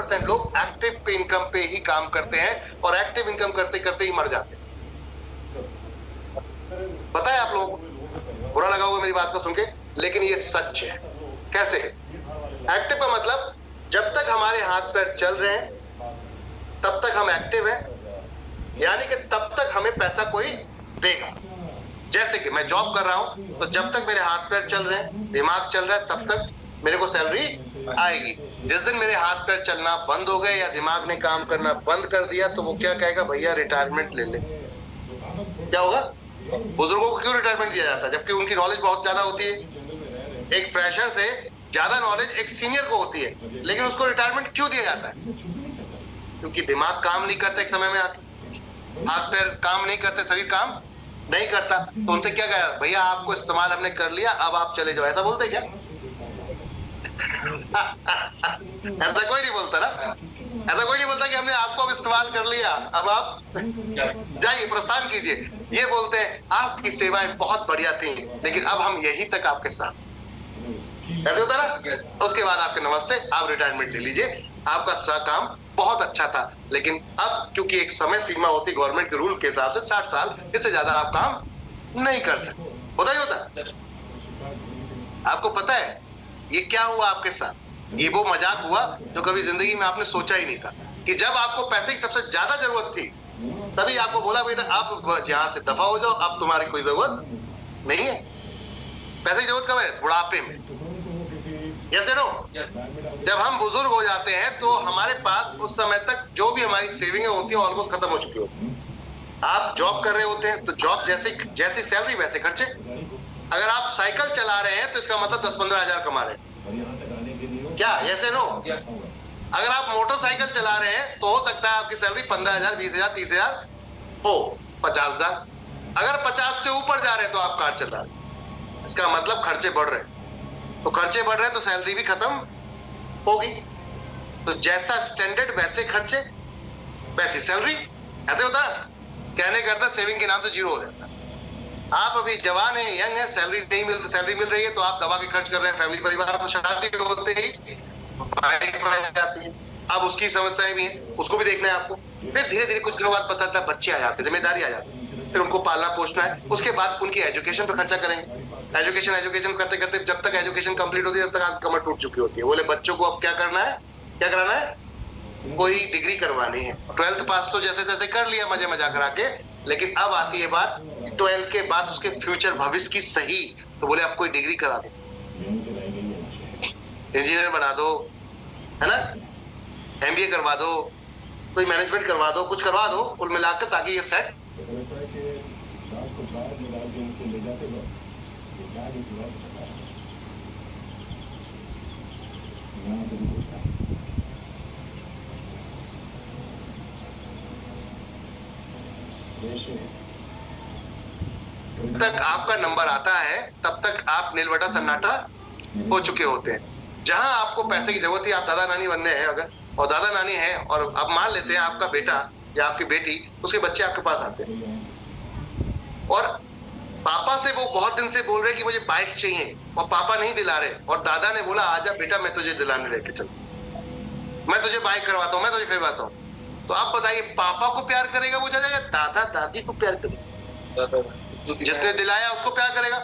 90% लोग एक्टिव पे इनकम पे ही काम करते हैं और एक्टिव इनकम करते करते ही मर जाते हैं। पता है आप लोगों को, बुरा लगा होगा मेरी बात को सुन के, लेकिन ये सच है। कैसे? एक्टिव का मतलब जब तक हमारे हाथ पैर चल रहे हैं तब तक हम एक्टिव हैं, यानी कि तब तक हमें पैसा कोई देगा। जैसे कि मैं जॉब कर रहा हूं तो जब तक मेरे हाथ पैर चल रहे हैं, दिमाग चल रहा है, तब तक मेरे को सैलरी आएगी। जिस दिन मेरे हाथ पैर चलना बंद हो गए या दिमाग ने काम करना बंद कर दिया तो वो क्या कहेगा, भैया रिटायरमेंट ले ले। क्या होगा? बुजुर्गों को क्यों रिटायरमेंट दिया जाता है जबकि उनकी नॉलेज बहुत ज्यादा होती है? एक फ्रेशर से ज्यादा नॉलेज एक सीनियर को होती है, लेकिन उसको रिटायरमेंट क्यों दिया जाता है? क्योंकि दिमाग काम नहीं करता एक समय में आके, हाथ पैर काम नहीं करते, शरीर काम नहीं करता, तो उनसे क्या कहा, भैया आपको इस्तेमाल हमने कर लिया, अब आप चले जाओ। ऐसा बोलते क्या? ऐसा कोई नहीं बोलता ना, ऐसा कोई नहीं बोलता कि हमने आपको अब इस्तेमाल कर लिया, अब आप जाइए, प्रस्थान कीजिए। ये बोलते हैं आपकी सेवाएं बहुत बढ़िया थी, लेकिन अब हम यही तक आपके साथ। ऐसे होता ना? उसके बाद आपके नमस्ते, आप रिटायरमेंट ले लीजिए, आपका काम बहुत अच्छा था, लेकिन अब क्योंकि एक समय सीमा होती गवर्नमेंट के रूल के हिसाब से 60 साल, इससे ज्यादा आप काम नहीं कर सकते। होता ही होता। आपको पता है ये क्या हुआ आपके साथ? ये वो मजाक हुआ जो कभी जिंदगी में आपने सोचा ही नहीं था, कि जब आपको पैसे की सबसे ज्यादा जरूरत थी तभी आपको बोला बेटा आप यहां से दफा हो जाओ, अब तुम्हारी कोई जरूरत नहीं है। पैसे की जरूरत कब है? बुढ़ापे में। Yes no? जब हम बुजुर्ग हो जाते हैं तो हमारे पास उस समय तक जो भी हमारी सेविंगें होती है ऑलमोस्ट खत्म हो चुकी होती है। आप जॉब कर रहे होते हैं तो जॉब जैसी सैलरी वैसे खर्चे। अगर आप साइकिल चला रहे हैं तो इसका मतलब 10-15 हजार कमा रहे हैं। क्या यस नो? अगर आप मोटरसाइकिल चला रहे हैं तो हो सकता है आपकी सैलरी 15,000, 20,000, 30,000 हो, 50,000। अगर 50 से ऊपर जा रहे हैं तो आप कार चला रहे हैं, इसका मतलब खर्चे बढ़ रहे हैं। तो खर्चे बढ़ रहे हैं तो सैलरी भी खत्म होगी। तो जैसा स्टैंडर्ड वैसे खर्चे वैसी सैलरी। ऐसे होता है? कहने करता सेविंग के नाम से जीरो हो जाता है। आप अभी जवान है, यंग है, सैलरी मिल रही है तो आप दवा के खर्च कर रहे हैं, फैमिली परिवार तो शादी होते ही बाइक बन जाती है, अब उसकी समस्याएं भी हैं, उसको भी देखना है आपको। फिर धीरे धीरे कुछ दिनों बाद पता चलता है बच्चे आ जाते हैं, जिम्मेदारी आ जाती है, फिर उनको पालना पोषना है, उसके बाद उनकी एजुकेशन पे खर्चा करेंगे। एजुकेशन करते करते जब तक एजुकेशन कंप्लीट होती है तब तक आपकी कमर टूट चुकी होती है। बोले बच्चों को अब क्या करना है, क्या कराना है? कोई डिग्री करवानी है। 12th पास तो जैसे तैसे कर लिया मजे मजा करा के, लेकिन अब आती है बात 12th के बाद उसके फ्यूचर भविष्य की सही। तो बोले अब कोई डिग्री करा दो, इंजीनियर बना दो, है ना, MBA करवा दो, कोई मैनेजमेंट करवा दो, कुछ करवा दो कुल मिलाकर, ताकि ये सेट। तक आपका नंबर आता है तब तक आप नीलबटा सन्नाटा हो चुके होते हैं। जहां आपको पैसे की जरूरत है, आप दादा नानी बनने हैं अगर, और दादा नानी है, और अब मान लेते हैं आपका बेटा या आपकी बेटी, उसके बच्चे आपके पास आते हैं और पापा से वो बहुत दिन से बोल रहे कि मुझे बाइक चाहिए और पापा नहीं दिला रहे, और दादा ने बोला आजा बेटा मैं तुझे दिलाने लेके चल, मैं तुझे बाइक करवाता हूँ, मैं तुझे खिलवाता हूँ। तो आप बताइए पापा को प्यार करेगा वो ज्यादा, दादा दादी को प्यार करेगा? जिसने दिलाया उसको प्यार करेगा।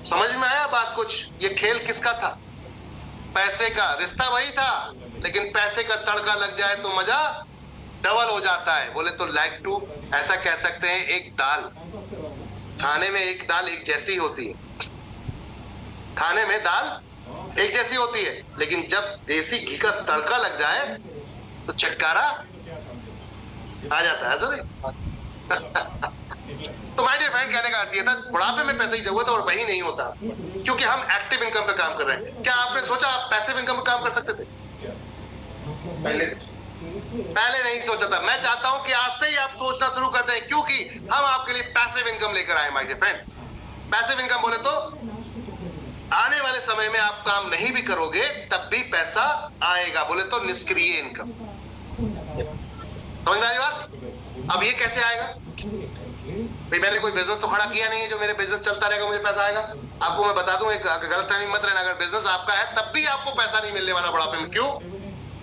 समझ में आया बात कुछ? ये खेल किसका था? पैसे का। रिश्ता वही था, लेकिन पैसे का तड़का लग जाए तो मजा डबल हो जाता है। बोले तो लाइक टू ऐसा कह सकते हैं, एक दाल खाने में एक दाल एक जैसी होती है, खाने में दाल एक जैसी होती है, लेकिन जब देसी घी का तड़का लग जाए तो चटकारा आ जाता है। तो माय डियर फ्रेंड, कहने का अर्थ ये था बुढ़ापे में पैसे की जरूरत है और वही नहीं होता, क्योंकि हम एक्टिव इनकम पे काम कर रहे हैं। क्या आपने सोचा आप पैसिव इनकम पे काम कर सकते थे? पहले नहीं सोचा था। मैं चाहता हूं कि आज से ही आप सोचना शुरू कर दें, क्योंकि हम आपके लिए पैसिव इनकम लेकर आए my dear friend. Passive income बोले तो आने वाले समय में आप काम नहीं भी करोगे तब भी पैसा आएगा। बोले तो निष्क्रिय इनकम। समझ में आ रही बात? अब ये कैसे आएगा? भाई मैंने कोई बिजनेस तो खड़ा किया नहीं है जो मेरे बिजनेस चलता रहेगा मुझे पैसा आएगा। आपको मैं बता दूं, एक गलतफहमी मत रहना, अगर बिजनेस आपका है तब भी आपको पैसा नहीं मिलने वाला बुढ़ापे में। क्यों?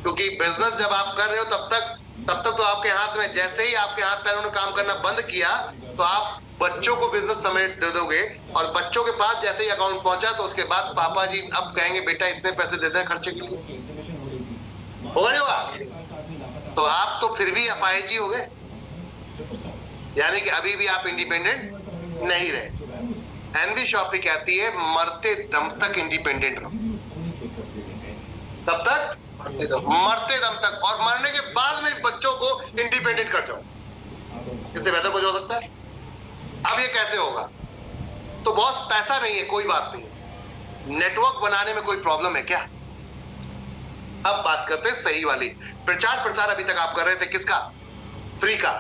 क्योंकि बिजनेस जब आप कर रहे हो तब तक तो आपके हाथ में, जैसे ही आपके हाथ पैरों ने काम करना बंद किया तो आप बच्चों को बिजनेस समेट दे दोगे, और बच्चों के पास जैसे ही अकाउंट पहुंचा तो उसके बाद पापा जी अब कहेंगे बेटा इतने पैसे दे दें खर्चे के लिए, होगा नहीं होगा? तो आप तो फिर भी अपाहिज हो गए, यानी कि अभी भी आप इंडिपेंडेंट नहीं रहे। एनवी शॉपी कहती है मरते दम तक इंडिपेंडेंट रहो, तब तक मरते दम तक, और मरने के बाद में बच्चों को इंडिपेंडेंट कर जाओ। इससे बेहतर कुछ हो सकता है? अब ये कैसे होगा? तो बॉस पैसा नहीं है, कोई बात नहीं, नेटवर्क बनाने में कोई प्रॉब्लम है क्या? अब बात करते हैं सही वाली। प्रचार प्रसार अभी तक आप कर रहे थे किसका? फ्री का।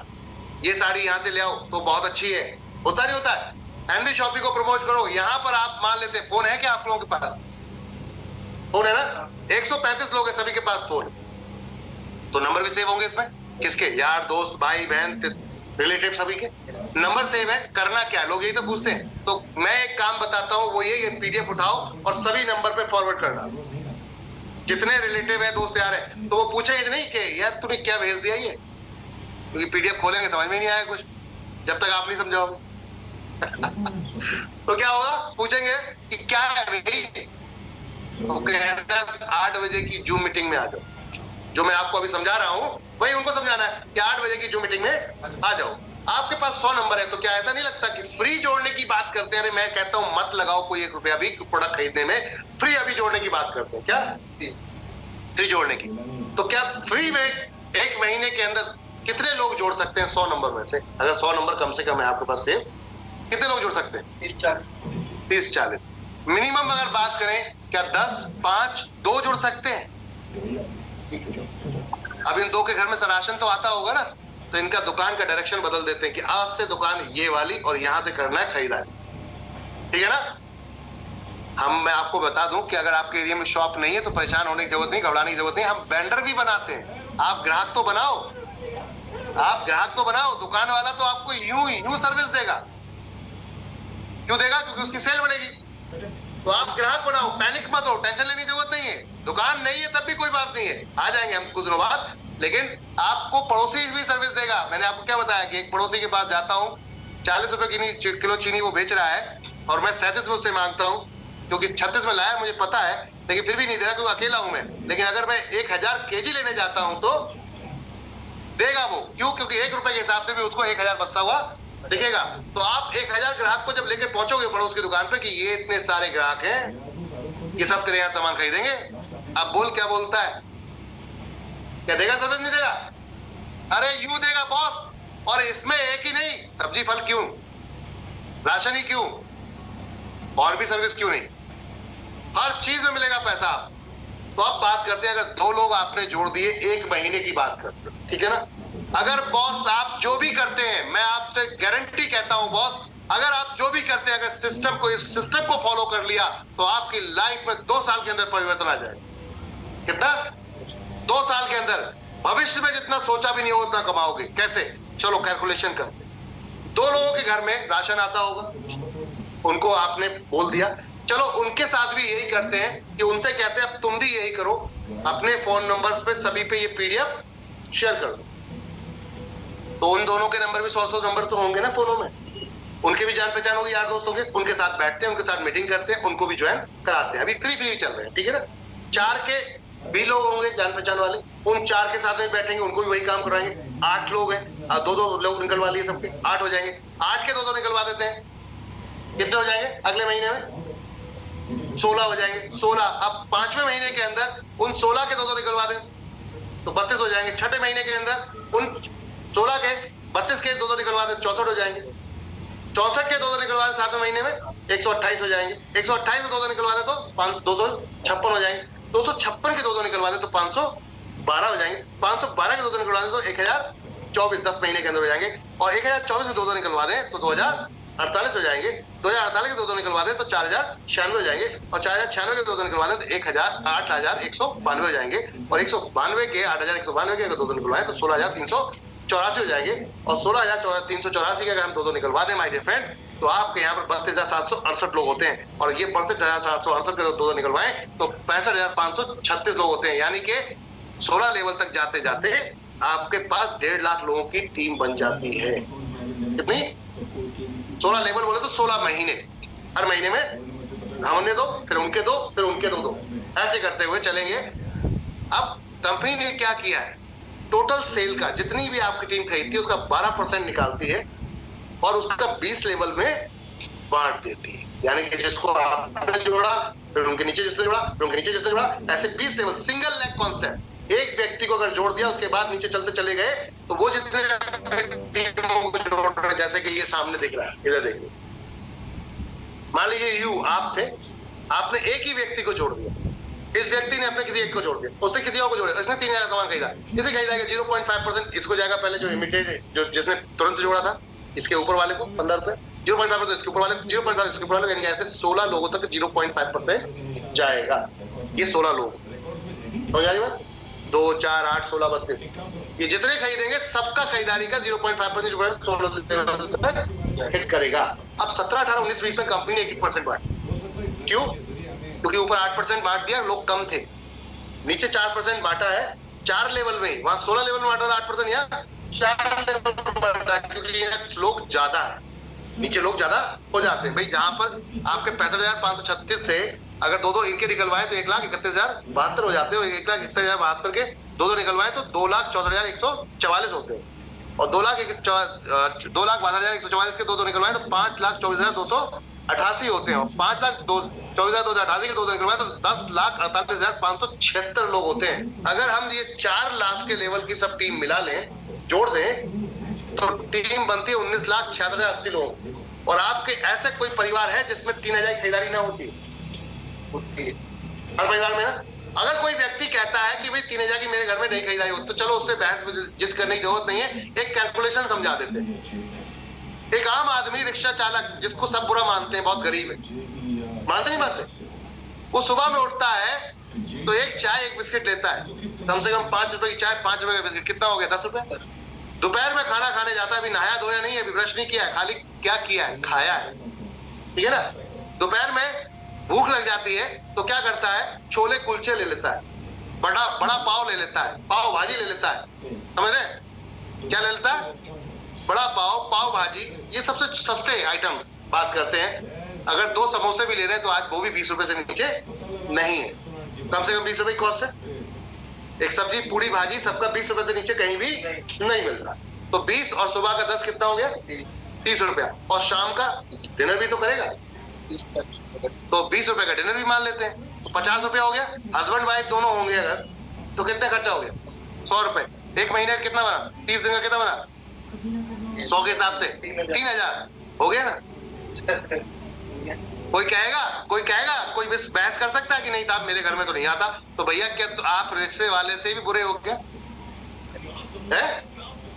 ये साड़ी यहां से ले आओ तो बहुत अच्छी है, होता नहीं होता है? एनवी शॉपी को प्रमोट करो। यहां पर आप मान लेते, फोन है क्या आप लोगों के पास? फोन है ना? 135 लोग हैं, सभी के पास फोन, तो नंबर भी सेव होंगे इसमें। किसके? यार दोस्त भाई बहन रिलेटिव सभी के नंबर सेव है। करना क्या, लोग यही तो पूछते हैं। तो मैं एक काम बताता हूं, वो ये पीडीएफ उठाओ और सभी नंबर पे फॉरवर्ड करना। जितने रिलेटिव है, दोस्त यार है, तो वो पूछेंगे नहीं कि यार तूने क्या भेज दिया ये, क्योंकि पीडीएफ खोलेंगे समझ में नहीं आया कुछ, जब तक आप नहीं समझाओगे। तो क्या होगा? पूछेंगे कि क्या है भाई, तो 8 बजे की जूम मीटिंग में आ जाओ। जो मैं आपको अभी समझा रहा हूं वही उनको समझाना है कि 8 बजे की जूम मीटिंग में आ जाओ। आपके पास 100 नंबर है, तो क्या ऐसा नहीं लगता कि फ्री जोड़ने की बात करते हैं? अरे मैं कहता हूं मत लगाओ कोई 1 रुपया भी प्रोडक्ट खरीदने में, फ्री अभी जोड़ने की बात करते हैं। क्या फ्री जोड़ने की? तो क्या फ्री में 1 महीने के अंदर कितने लोग जोड़ सकते हैं 100 नंबर में से? अगर 100 नंबर कम से कम है आपके पास सेव, कितने लोग जोड़ सकते हैं? 30-40 मिनिमम। अगर बात करें क्या 10, 5, 2 जोड़ सकते हैं? अब इन 2 के घर में राशन तो आता होगा ना, तो इनका दुकान का डायरेक्शन बदल देते हैं कि आज से दुकान ये वाली और यहां से करना है खरीदारी, ठीक है ना? मैं आपको बता दूं कि अगर आपके एरिया में शॉप नहीं है तो परेशान होने की जरूरत नहीं, घबराने की जरूरत नहीं। हम वेंडर भी बनाते हैं। आप ग्राहक तो बनाओ, आप ग्राहक तो बनाओ। दुकान वाला तो आपको यूं सर्विस देगा। क्यों देगा? क्योंकि उसकी सेल बढ़ेगी। तो आप ग्राहक बनाओ, पैनिक मत हो, टेंशन लेने की जरूरत नहीं है। दुकान नहीं है तब भी कोई बात नहीं है, आ जाएंगे हम कुछ दिनों बाद। लेकिन आपको पड़ोसी भी सर्विस देगा। मैंने आपको क्या बताया कि एक पड़ोसी के पास जाता हूँ, 40 रुपए किलो चीनी वो बेच रहा है, और मैं 37 में उससे मांगता हूँ, क्योंकि 36 में लाया मुझे पता है, लेकिन फिर भी नहीं दे रहा क्योंकि अकेला हूं मैं। लेकिन अगर मैं 1000 केजी लेने जाता हूं तो देगा वो। क्यों? क्योंकि 1 रुपए के हिसाब से भी उसको 1000 बचता हुआ दिखेगा। तो आप 1000 ग्राहक को जब लेके पहुंचोगे पड़ोस की दुकान पे कि ये इतने सारे ग्राहक हैं, ये सब तेरे यहाँ सामान खरीदेंगे, अब बोल क्या बोलता है? क्या देगा सर्विस? नहीं देगा? अरे यूं देगा बॉस। और इसमें एक ही नहीं, सब्जी फल क्यों, राशन ही क्यों, और भी सर्विस क्यों नहीं, हर चीज में मिलेगा पैसा। तो अब बात करते हैं, अगर 2 लोग आपने जोड़ दिए 1 महीने की बात करते हैं, ठीक है ना? अगर बॉस आप जो भी करते हैं, मैं आपसे गारंटी कहता हूं बॉस, अगर आप जो भी करते हैं, अगर इस सिस्टम को फॉलो कर लिया तो आपकी लाइफ में 2 साल के अंदर परिवर्तन आ जाएगा। कितना? 2 साल के अंदर। भविष्य में जितना सोचा भी नहीं हो उतना कमाओगे। कैसे? चलो कैलकुलेशन करते हैं। 2 लोगों के घर में राशन आता होगा, उनको आपने बोल दिया, चलो उनके साथ भी यही करते हैं कि उनसे कहते हैं अब तुम भी यही करो, अपने फोन नंबर्स पे सभी पे ये पीडीएफ शेयर कर दो। तो उन दोनों के नंबर भी 100 नंबर तो होंगे ना फोनों में, उनके भी जान पहचान होगी, यार दोस्त होंगे, उनके साथ बैठते हैं, उनके साथ मीटिंग करते हैं, उनको भी ज्वाइन कराते हैं। अभी फ्री चल रहे हैं, ठीक है ना? 4 के भी लोग होंगे जान पहचान वाले, उन 4 के साथ में बैठेंगे, उनको भी वही काम करवाएंगे। 8 लोग हैं, 2 लोग निकलवा लिए, सबके 8 हो जाएंगे। 8 के 2 निकलवा देते हैं, कितने हो जाएंगे? अगले महीने में 16 हो जाएंगे। 16 अब 5वें महीने के अंदर उन 16 के 2 निकलवा दें तो 32 हो जाएंगे। 6ठे महीने के अंदर उन 16 के 32 के 2 निकलवा दें, 64 हो जाएंगे। 64 के 2 निकलवा दें 7वें महीने में 128 हो जाएंगे। 128 के 2 निकलवा दें तो 256 हो जाएंगे। 256 के 2 निकलवा दें तो 512 हो जाएंगे। 512 के 2 निकलवा दें तो 1024 10 महीने के अंदर हो जाएंगे। और 1024 के 2 निकलवा दें तो 2048 हो जाएंगे। 2048 के 2 निकलवा दें तो 4096 हो जाएंगे। और 4096 के 2 निकलवा दें तो 8192 हो जाएंगे। और 192 के 8192 के 2 निकलवाएं तो 16384 हो जाएंगे। और 16384 के अगर हम 2 निकलवा दें माय डियर फ्रेंड, तो आपके यहाँ पर 32,768 लोग होते हैं। और ये 62,768 के 2 निकलवाएं तो 65,536 लोग होते हैं। यानी कि 16 लेवल तक जाते जाते आपके पास 1.5 लाख लोगों की टीम बन जाती है। कितनी? 16 लेवल बोले तो 16 महीने, हर महीने में हमने दो, फिर उनके दो, फिर उनके दो, ऐसे करते हुए चलेंगे। अब कंपनी ने क्या किया है, टोटल सेल का जितनी भी आपकी टीम खरीदती है उसका 12% निकालती है और उसका 20 लेवल में बांट देती है। यानी कि जिसको आपने जोड़ा, फिर उनके नीचे जिसने जोड़ा, फिर उनके नीचे जिसने जोड़ा, ऐसे 20 लेवल, सिंगल लेग कॉन्सेप्ट। एक व्यक्ति को अगर जोड़ दिया उसके बाद नीचे चलते चले गए तो वो जितने टीमों को जोड़ रहे, जैसे कि ये सामने दिख रहा है, इधर देखिए, मान लीजिए यू आप थे, आपने एक ही व्यक्ति को जोड़ दिया, इस व्यक्ति ने अपने किसी एक को जोड़ दिया, उसने किसी और को जोड़ा, इसने 3000 सामान खरीदा, इसे खरीदाएगा 0.5%, इसको जाएगा पहले जो इमीडिएट जो जिसने तुरंत जोड़ा था इसके ऊपर वाले को 15 रुपए, 0.5% इसके ऊपर वाले, 0.5 इसके ऊपर वाले, यानी ऐसे 16 लोगों तक 0.5% जाएगा। ये 16 लोग, समझ आ रही बात? 2, 4, 8, 16, 32, ये जितने खरीदेंगे सबका खरीदारी का 0.5% 16 हिट करेगा। अब 17, 18, 19, 20 में कंपनी ने 1% बांटा। क्यों? क्योंकि ऊपर 8% बांट दिया, लोग कम थे, नीचे 4% बांटा है, 4 लेवल में, वहां 16 लेवल में बांटा था 8%, यहाँ 4 लेवल में बांटा, क्योंकि यहाँ लोग ज्यादा है, नीचे लोग ज्यादा हो जाते हैं। भाई जहां पर आपके 65,536 थे, अगर दो इनके निकलवाए तो 1,31,072 हो जाते हैं, 1,31,072 के दो निकलवाए तो 2,14,144 होते हैं, और 2,62,144 के दो निकलवाए तो 5,24,288 होते हैं, और 5,24,288 के दो निकलवाए तो 10,48,576 लोग होते हैं। अगर हम ये 4 लाख के लेवल की सब टीम मिला लें, जोड़ दें, तो टीम बनती है 19,76,080 लोग। और आपके ऐसे कोई परिवार है जिसमें 3,000 की खरीदारी ना होती? हर परिवार में ना। अगर कोई व्यक्ति कहता है कि भाई 3,000 की मेरे घर में नहीं खरीदारी होती, तो चलो उससे बहस जिद करने की जरूरत नहीं है, एक कैलकुलेशन समझा देते हैं। एक आम आदमी रिक्शा चालक जिसको सब बुरा मानते हैं, बहुत गरीब है, मानते नहीं मानते, वो सुबह में उठता है तो एक चाय एक बिस्किट लेता है, कम से कम 5 रुपए की चाय 5 रुपए का बिस्किट, कितना हो गया? 10 रुपए। दोपहर में खाना खाने जाता है, अभी नहाया धोया नहीं है, अभी ब्रश नहीं किया है, खाली क्या किया है? खाया है, ठीक है ना। दोपहर में भूख लग जाती है तो क्या करता है? छोले कुलचे ले लेता है, बड़ा बड़ा पाव ले लेता है, पाव भाजी ले लेता है, समझ रहे? क्या ले लेता है? बड़ा पाव, पाव भाजी, ये सबसे सस्ते आइटम बात करते हैं। अगर 2 समोसे भी ले रहे हैं तो आज वो भी 20 रुपए से नीचे नहीं है, कम से कम 20 रुपए की कॉस्ट है। एक सब्जी पूरी भाजी सबका 20 रुपए से नीचे कहीं भी नहीं मिलता। तो 20 और सुबह का 10 कितना हो गया? 30 रुपया। और शाम का डिनर भी तो करेगा, तो 20 रुपए का डिनर भी मान लेते हैं, तो 50 रुपया हो गया। हस्बैंड वाइफ दोनों होंगे अगर, तो कितने खर्चा हो गया? 100 रुपए। एक महीने का कितना बना? 30 दिन का कितना बना? 100 के हिसाब से 3,000 हो गया ना। कोई कहेगा कोई बहस कर सकता है कि नहीं साहब मेरे घर में तो नहीं आता, तो भैया क्या तो आप रिक्शे वाले से भी बुरे हो क्या? है?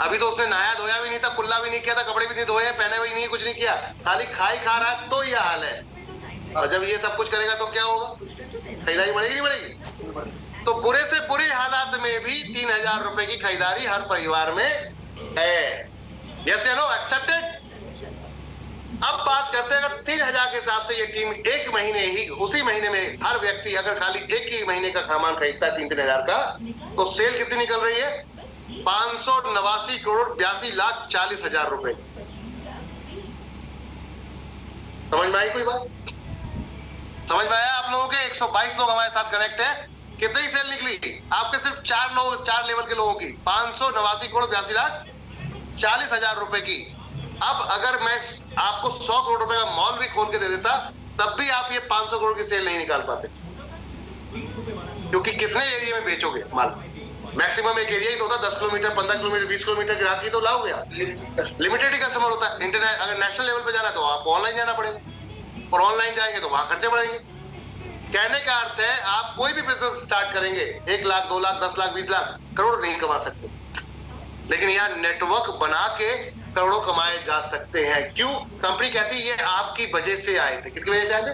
अभी तो उसने नहाया धोया भी नहीं था, कुल्ला भी नहीं किया था, कपड़े भी नहीं धोए, पहने हुए नहीं, कुछ नहीं किया, खाली खा रहा है, तो यह हाल है। और जब ये सब कुछ करेगा तो क्या होगा? खरीदारी बढ़ेगी नहीं बढ़ेगी? तो बुरे से बुरे हालात में भी 3,000 रुपए की खरीदारी हर परिवार में है। यस या नो? एक्सेप्टेड? अब बात करते हैं, अगर 3,000 के हिसाब से ये टीम एक महीने ही, उसी महीने में हर व्यक्ति अगर खाली एक ही महीने का सामान खरीदता है 3,000 का, तो सेल कितनी निकल रही है? 589,82,40,40,000 रुपए। समझ में आई कोई बात? समझ में आया आप लोगों के? 122 लोग हमारे साथ कनेक्ट है। कितनी सेल निकली आपके? सिर्फ 4 लेवल के लोगों की 589,82,40,000 रुपए की। अब अगर मैं आपको 100 करोड़ रुपए का मॉल भी खोल के दे देता, तब भी आप ये 500 करोड़ की सेल नहीं निकाल पाते, क्योंकि कितने एरिया में बेचोगे माल? मैक्सिमम एक एरिया ही तो होता है, 10 किलोमीटर, 15 किलोमीटर, 20 किलोमीटर ग्राहक ही तो लाओगे आप, लिमिटेड ही कस्टमर होता है। इंटरनेट अगर नेशनल लेवल पे जाना तो आपको ऑनलाइन जाना पड़ेगा, और ऑनलाइन जाएंगे तो वहां खर्चे बढ़ेंगे। कहने का अर्थ है आप कोई भी बिजनेस स्टार्ट करेंगे, 1 लाख, 2 लाख, 10 लाख, 20 लाख, करोड़ नहीं कमा सकते, लेकिन यहाँ नेटवर्क बना के करोड़ों कमाए जा सकते हैं। क्यों? कंपनी कहती है ये आपकी वजह से आए थे। किसकी वजह से आए थे?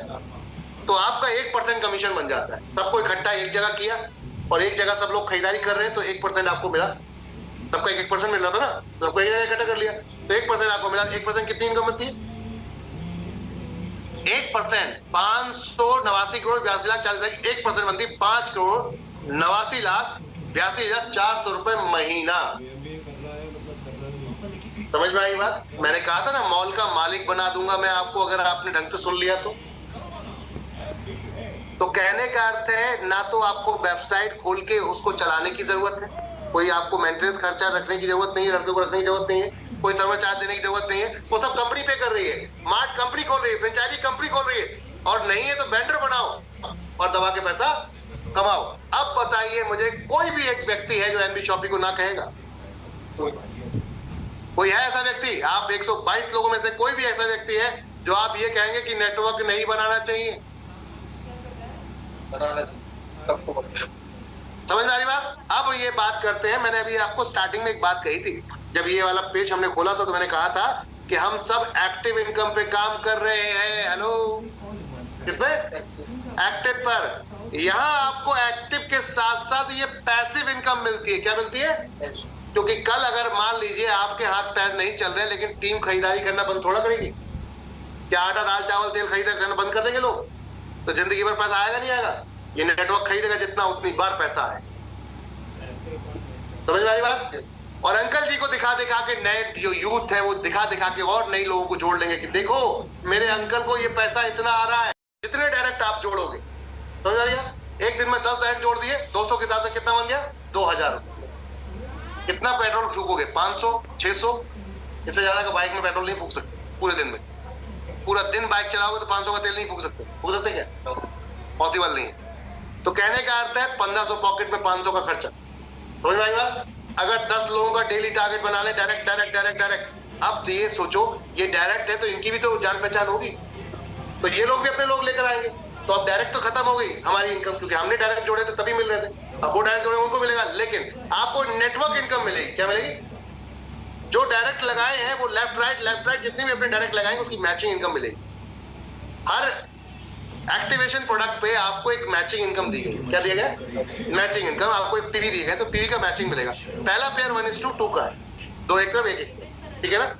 तो आपका 1% कमीशन बन जाता है। सबको इकट्ठा एक जगह किया और एक जगह सब लोग खरीदारी कर रहे हैं, तो 1% आपको मिला। सबका 1% मिल रहा था ना, सबको एक जगह इकट्ठा कर लिया तो 1% आपको मिला। 1% कितनी इनकम बनती है? 1% 589,82,40,40,000, 1% बनती है 5,89,82,40,40,000 82,400 रुपए महीना। समझ में आई बात? मैंने कहा था ना मॉल का मालिक बना दूंगा मैं आपको, अगर आपने ढंग से सुन लिया तो कहने का अर्थ है ना तो आपको वेबसाइट खोल के उसको चलाने की जरूरत है, कोई आपको मेंटेनेंस खर्चा रखने की जरूरत नहीं है, लड़के को रखने की जरूरत नहीं है, कोई सर्वर चार्ज देने की जरूरत नहीं है, वो सब कंपनी पे कर रही है। मार्ट कंपनी खोल रही है, फ्रेंचाइजी कंपनी खोल रही है, और नहीं है तो वेंडर बनाओ और दबा के पैसा कमाओ। अब बताइए मुझे, कोई भी एक व्यक्ति है जो एमबी शॉपी को ना कहेगा? कोई है ऐसा व्यक्ति? आप 122 लोगों में से कोई भी ऐसा व्यक्ति है जो आप ये कहेंगे कि नेटवर्क नहीं बनाना चाहिए? समझ में आ रही बात? अब ये बात करते हैं, मैंने अभी आपको स्टार्टिंग में एक बात कही थी, जब ये वाला पेज हमने खोला था तो मैंने कहा था कि हम सब एक्टिव इनकम पे काम कर रहे हैं। हेलो, किसपे? एक्टिव पर। यहाँ आपको एक्टिव के साथ साथ ये पैसिव इनकम मिलती है। क्या मिलती है? क्योंकि कल अगर मान लीजिए आपके हाथ पैर नहीं चल रहे लेकिन टीम खरीदारी करना बंद थोड़ा करेगी क्या? आटा दाल चावल तेल खरीदारी करना बंद कर देंगे लोग तो जिंदगी भर पैसा आएगा नहीं आएगा? ये नेटवर्क खरीदेगा जितना उतनी बार पैसा है। समझ में आ रही बात? और अंकल जी को दिखा दिखा के नए जो यूथ है वो दिखा दिखा के और नई लोगों को जोड़ लेंगे कि देखो मेरे अंकल को ये पैसा इतना आ रहा है। जितने डायरेक्ट आप जोड़ोगे, समझ आ रही है? एक दिन में 10 डायरेक्ट जोड़ दिए, 200 के हिसाब से कितना बन गया? 2,000 रुपए। कितना पेट्रोल फूकोगे? 500 600? इससे ज्यादा का बाइक में पेट्रोल नहीं फूक सकते पूरे दिन में। पूरा दिन बाइक चलाओगे तो 500 का तेल नहीं फूक सकते। फूक सकते क्या? पॉसिबल नहीं है। तो कहने का अर्थ है 1500 पॉकेट में 500 का खर्चा। समझ में आएगा? अगर 10 लोगों का डेली टारगेट बना ले, डायरेक्ट डायरेक्ट डायरेक्ट डायरेक्ट। अब तो ये सोचो ये डायरेक्ट है तो इनकी भी तो जान पहचान होगी, तो ये लोग भी अपने लोग लेकर आएंगे। तो अब डायरेक्ट तो खत्म हो गई हमारी इनकम, क्योंकि हमने डायरेक्ट जोड़े थे तभी मिल रहे थे। अब वो डायरेक्ट जोड़े उनको मिलेगा, लेकिन आपको नेटवर्क इनकम मिलेगी। क्या मिलेगी? जो डायरेक्ट लगाए हैं वो लेफ्ट राइट जितनी भी अपने डायरेक्ट लगाएंगे उसकी मैचिंग इनकम मिलेगी। हर एक्टिवेशन प्रोडक्ट पे आपको एक मैचिंग इनकम दी गई। क्या दिया गया? Matching income. आपको एक पीवी दिए गए तो पीवी का मैचिंग मिलेगा। पहला पेयर 1:2 का है, 2 एक तरफ 1 एक, ठीक है ना?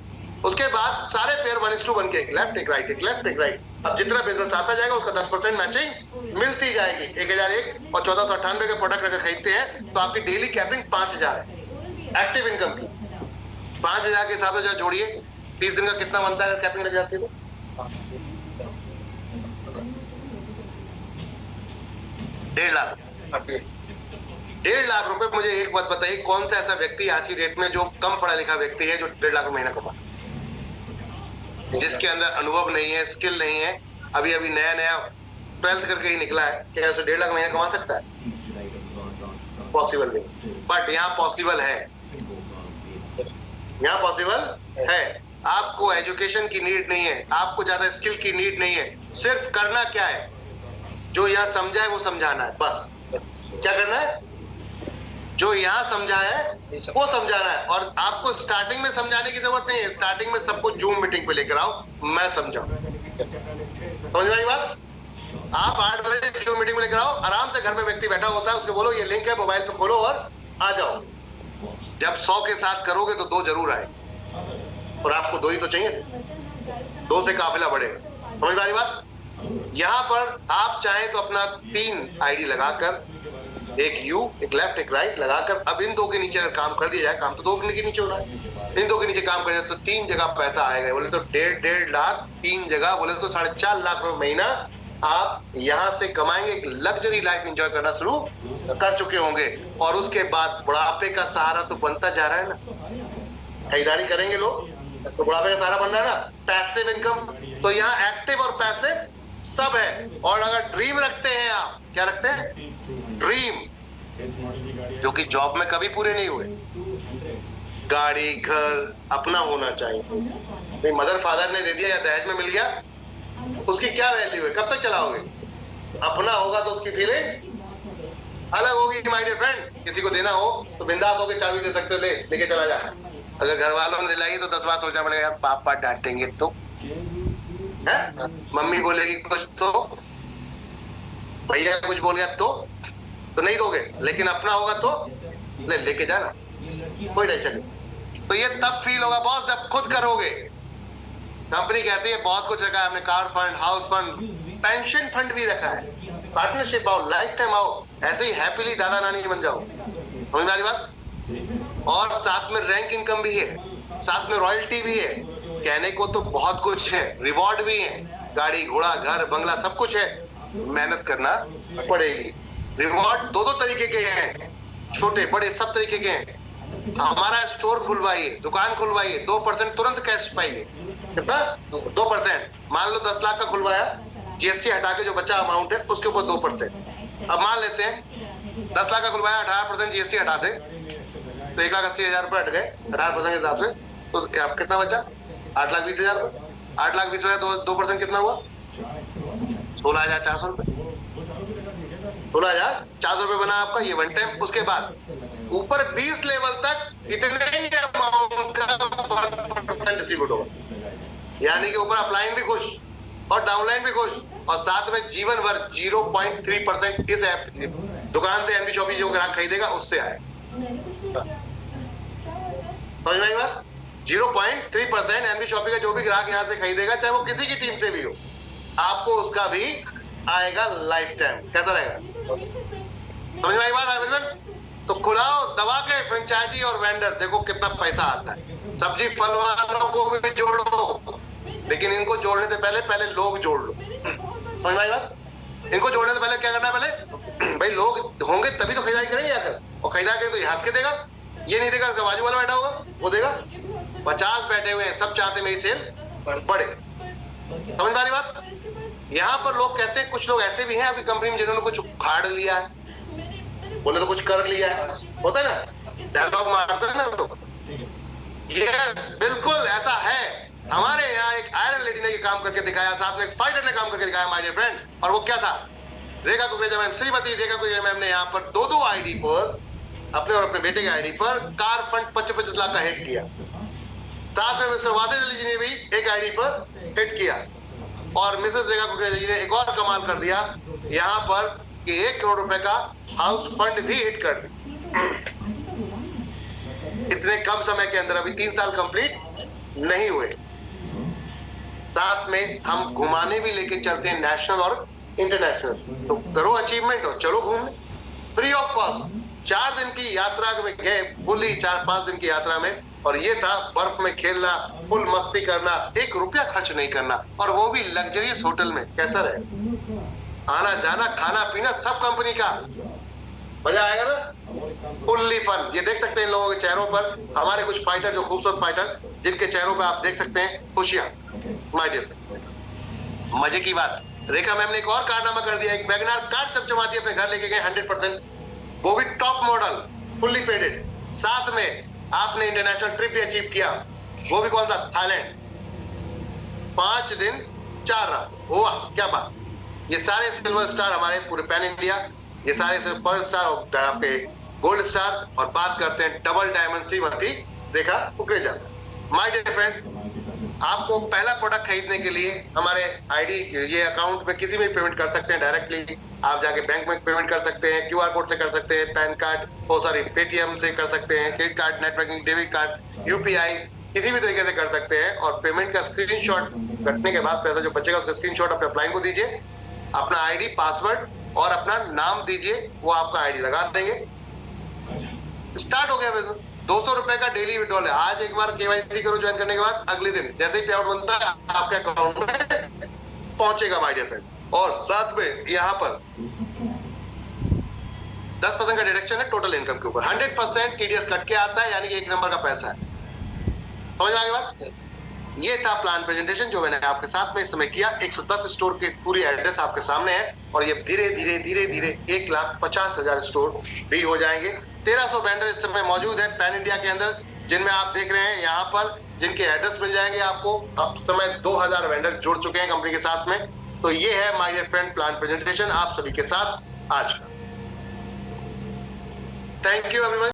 उसके बाद सारे पेयर 1:1 के, एक लेफ्ट एक राइट, एक लेफ्ट एक राइट। अब जितना बिजनेस आता जाएगा उसका 10% मैचिंग मिलती जाएगी। 1001 और 1498 के प्रोडक्ट अगर खरीदते हैं तो आपकी डेली कैपिंग 5000 है एक्टिव इनकम की। 5000 के हिसाब से जोड़िए 30 दिन का कितना बनता है अगर कैपिंग लग जाती है तो? 1.5 लाख। 1.5 लाख रुपए। मुझे एक बात बताइए, कौन सा ऐसा व्यक्ति आज की डेट में जो कम पढ़ा लिखा व्यक्ति है जो 1.5 लाख महीना कमा, जिसके अंदर अनुभव नहीं है, स्किल नहीं है, अभी अभी नया 12th करके ही निकला है, क्या उसे 1.5 लाख महीना कमा सकता है? पॉसिबल नहीं। बट यहाँ पॉसिबल है, यहाँ पॉसिबल है। आपको एजुकेशन की नीड नहीं है, आपको ज्यादा स्किल की नीड नहीं है, सिर्फ करना क्या है, जो यहाँ समझा है वो समझाना है बस। क्या करना है? जो यहाँ समझा है वो समझाना है। और आपको स्टार्टिंग में समझाने की जरूरत नहीं है, स्टार्टिंग में सबको जूम मीटिंग पे लेकर आओ, मैं समझाऊं। समझ में आई बात? आप 8 बजे जूम मीटिंग में लेकर आओ, आराम से घर में व्यक्ति बैठा होता है, उसको बोलो ये लिंक है, मोबाइल पे खोलो और आ जाओ। जब 100 के साथ करोगे तो 2 जरूर आए, और आपको 2 ही तो चाहिए थे, 2 से काफिला बढ़ेगा। समझ में आ रही बात? यहाँ पर आप चाहे तो अपना 3 आईडी लगाकर, एक यू एक लेफ्ट एक राइट लगाकर, अब इन 2 के नीचे अगर काम कर दिया जाए, काम तो 2 के नीचे हो रहा है, इन 2 के नीचे काम कर दिया तो 3 जगह पैसा आएगा। बोले तो 1.5 लाख, 3 जगह बोले तो 4.5 लाख रुपए महीना आप यहाँ से कमाएंगे। एक लग्जरी लाइफ एंजॉय करना शुरू कर चुके होंगे, और उसके बाद बुढ़ापे का सहारा तो बनता जा रहा है ना। खरीदारी करेंगे लोग तो बुढ़ापे का सहारा बन रहा है ना, पैसिव इनकम। तो यहाँ एक्टिव और पैसिव सब है। और अगर ड्रीम रखते हैं आप, क्या रखते हैं? ड्रीम, जो कि जॉब में कभी पूरे नहीं हुए। गाड़ी घर अपना होना चाहिए। मदर फादर ने दे दिया या दहेज में मिल गया, उसकी क्या वैल्यू है? कब तक चलाओगे? अपना होगा तो उसकी फीलिंग अलग होगी। माय डियर फ्रेंड, किसी को देना हो तो बिंदास होकर चाबी दे सकते हो, लेके चला जा। अगर घर वालों ने दिलाई तो 10 बार सोचना पड़ेगा, यार पापा डांटेंगे तो है, मम्मी बोलेगी कुछ तो, भैया कुछ बोल गया तो नहीं दोगे। लेकिन अपना होगा तो लेके जाना, कोई टेंशन नहीं। तो ये तब फील होगा बॉस जब खुद करोगे। कंपनी कहती है बहुत कुछ रखा है हमने, car fund, house fund, pension fund भी रखा है, पार्टनरशिप आओ, लाइफ टाइम आओ, ऐसे ही हैप्पीली दादा नानी बन जाओ। समझ में आ रही बात? और साथ में रैंक इनकम भी है, साथ में रॉयल्टी भी है, कहने को तो बहुत कुछ है, रिवॉर्ड भी है, गाड़ी घोड़ा घर बंगला सब कुछ है, मेहनत करना पड़ेगी। रिवॉर्ड दो तरीके के हैं, छोटे बड़े सब तरीके के हैं। हमारा स्टोर खुलवाइए, दुकान खुलवाइए, 2% तुरंत कैश पाइए। कितना? 2%। मान लो 10 लाख का खुलवाया, जीएसटी हटा के जो बचा अमाउंट है उसके ऊपर 2%। अब मान लेते हैं 10 लाख का खुलवाया, 18% जीएसटी हटा दे तो 1,80,000 रुपए हट गए 18% के हिसाब से, तो आप कितना बचा? 8,20,000 रुपए। 8,20,000 2% कितना हुआ? 16,400 रुपए। 16,400 रुपए बना आपका, ये वन टाइम। उसके बाद ऊपर 20 लेवल तक इतने ही अमाउंट का 1% डिस्ट्रीब्यूट होगा, यानी कि ऊपर अपलाइन भी खुश और डाउनलाइन भी खुश, और साथ में जीवन भर 0.3% इस ऐप दुकान से एनबी शॉपी जो ग्राहक खरीदेगा उससे आए। समझ में आई बात? 0.3% एनबी शॉपी का जो भी ग्राहक यहाँ से खरीदेगा, चाहे वो किसी की टीम से भी हो, आपको उसका भी आएगा लाइफ टाइम। कैसा रहेगा? समझ में आई बात? तो खुलाओ दवा के फ्रेंचाइजी और वेंडर, देखो कितना पैसा आता है। सब्जी फल वालों को भी जोड़ो, लेकिन इनको जोड़ने से पहले लोग जोड़ लो। समझ में आई बात? इनको जोड़ने से पहले क्या करना है? पहले भाई लोग होंगे तभी तो खरीदारी करेंगे आकर, और खरीदा के तो ये हंस के देगा, ये नहीं देगा उसका बाजू वाला बैठा होगा वो देगा। 50 बैठे हुए हैं, सब चाहते मेरी सेल बढ़े। समझ में आ रही बात? यहाँ पर लोग कहते हैं, कुछ लोग ऐसे भी हैं अभी कंपनी में जिन्होंने कुछ उखाड़ लिया है, बोले तो कुछ कर लिया है, होता है ना, डायलॉग मारते हैं ना लोग। यस, बिल्कुल ऐसा है। हमारे यहाँ एक आयरन लेडी ने काम करके दिखाया, साथ में एक फाइटर ने काम करके दिखाया माय डियर फ्रेंड, और वो क्या था? रेखा कुकरेजा मैम, श्रीमती रेखा कुकरेजा मैम ने यहाँ पर दो आईडी पर, अपने और अपने बेटे के आईडी पर कार फंड 25 लाख का हिट किया। साथ में मिस्टर वादिद अली जी ने भी एक आईडी पर हिट किया, और मिसेस रेखा कुकरेजा जी ने एक और कमाल कर दिया यहाँ पर कि 1 करोड़ रुपए का हाउस फंड भी हिट कर दी इतने कम समय के अंदर। अभी 3 साल कंप्लीट नहीं हुए। साथ में हम घुमाने भी लेके चलते हैं, नेशनल और इंटरनेशनल। तो करो अचीवमेंट हो, चलो घूमने फ्री ऑफ कॉस्ट। 4 दिन की यात्रा में गए, फुली 4-5 दिन की यात्रा में, और ये था बर्फ में खेलना, फुल मस्ती करना, 1 रुपया खर्च नहीं करना, और वो भी लग्जरियस होटल में। कैसा रहे? आना जाना खाना पीना सब कंपनी का, मजा आएगा ना, फुल्ली फन। ये देख सकते हैं इन लोगों के चेहरों पर, हमारे कुछ फाइटर, जो खूबसूरत फाइटर, जिनके चेहरों पर आप देख सकते हैं खुशियां। माय डियर, मजे की बात, रेखा मैम ने एक और कारनामा कर दिया, एक वैगनआर कार चमचमाती अपने घर लेके गए 100%, वो भी टॉप मॉडल, फुल्ली पेडेड। साथ में आपने इंटरनेशनल ट्रिप भी अचीव किया, वो भी कौन सा? थाईलैंड। 5 दिन 4 रात, वाह क्या बात। ये सारे सिल्वर स्टार हमारे पूरे पैन इंडिया, ये सारे सिल्वर स्टार और आपके गोल्ड स्टार, और बात करते हैं double diamond Shrimati Rekha Kukreja. My dear friends, आपको पहला प्रोडक्ट खरीदने के लिए हमारे आईडी, ये अकाउंट में किसी में पेमेंट कर सकते हैं डायरेक्टली, आप जाके बैंक में पेमेंट कर सकते हैं, क्यूआर कोड से कर सकते हैं, पैन कार्ड, पेटीएम से कर सकते हैं, credit card, net banking, debit card, UPI, किसी भी तरीके से कर सकते हैं। और पेमेंट का स्क्रीनशॉट कटने के बाद पैसा जो बचेगा उसका स्क्रीनशॉट अपने अपलाइन को दीजिए, अपना आईडी, पासवर्ड और अपना नाम दीजिए, वो आपका आईडी लगा देंगे। स्टार्ट हो गया बिजनेस। 200 रुपए का डेली विड्रॉल है। आज एक बार केवाईसी करो ज्वाइन करने के बाद, अगले दिन जैसे ही पे आउट बनता है आपके अकाउंट में पहुंचेगा माय डियर फ्रेंड। और साथ में यहाँ पर 10% का डिडक्शन है टोटल इनकम के ऊपर, 100% टीडीएस कट के आता है, यानी कि 1 नंबर का पैसा है। समझ में आ गई बात? ये था प्लान प्रेजेंटेशन जो मैंने आपके साथ में इस समय किया। 110 स्टोर की पूरी एड्रेस आपके सामने है, और ये धीरे धीरे 1,50,000 स्टोर भी हो जाएंगे। 1300 वेंडर इस समय मौजूद है पैन इंडिया के अंदर, जिनमें आप देख रहे हैं यहाँ पर, जिनके एड्रेस मिल जाएंगे आपको। अब समय 2000 वेंडर जुड़ चुके हैं कंपनी के साथ में। तो ये है my dear friend plan presentation आप सभी के साथ आज का। Thank you everyone.